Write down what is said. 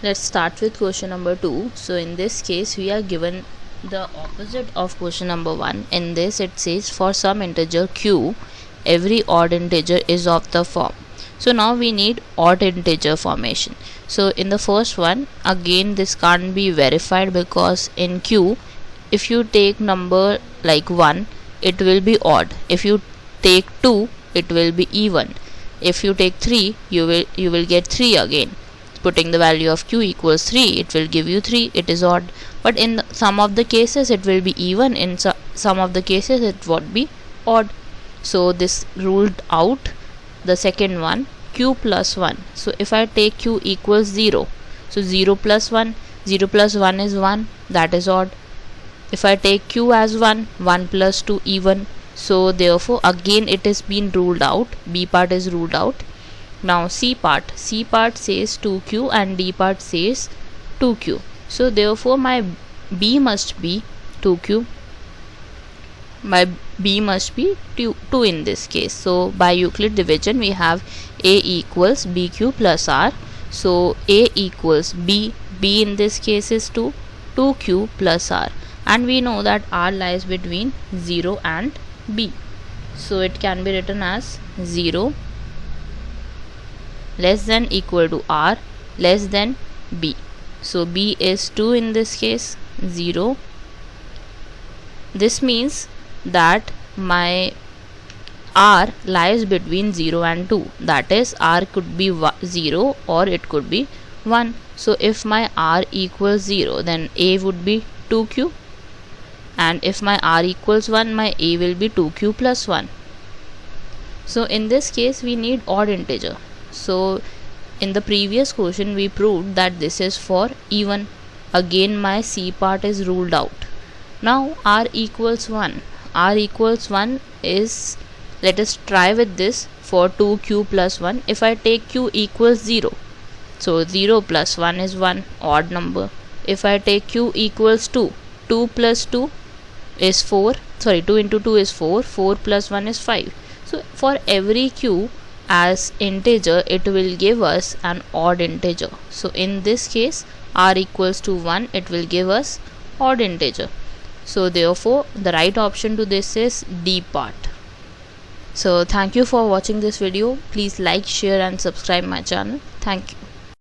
Let's start with question number 2. So in this case we are given the opposite of question number 1. In this it says for some integer q, every odd integer is of the form. So now we need odd integer formation. So in the first one, again this can't be verified because in q, if you take number like 1, it will be odd. If you take 2, it will be even. If you take 3, you will get 3 again. Putting the value of q equals 3, it will give you 3, it is odd. But in some of the cases it will be even, in some of the cases it would be odd. So this ruled out the second one, q plus 1. So if I take q equals 0, so 0 plus 1 is 1, that is odd. If I take q as 1, 1 plus 2 even. So therefore again it is been ruled out, b part is ruled out. Now C part says 2q and D part says 2q. So therefore my B must be 2q. My B must be 2 in this case. So by Euclid division we have A equals BQ plus R. So A equals B. B in this case is 2. 2q plus R. And we know that R lies between 0 and B. So it can be written as 0 less than equal to R less than B. So B is 2 in this case, 0. This means that my R lies between 0 and 2. That is, R could be 0 or it could be 1. So if my R equals 0, then A would be 2q. And if my R equals 1, my A will be 2q plus 1. So in this case we need odd integer. So in the previous question we proved that this is for even. Again my C part is ruled out. Now R equals 1. R equals 1 is, let us try with this for 2q plus 1. If I take q equals 0, so 0 plus 1 is 1, odd number. If I take q equals 2, 2 plus 2 is 4, 2 into 2 is 4, 4 plus 1 is 5. So for every q as integer, it will give us an odd integer. So in this case R equals to 1, it will give us odd integer. So therefore the right option to this is D part. So thank you for watching this video. Please like, share and subscribe my channel. Thank you.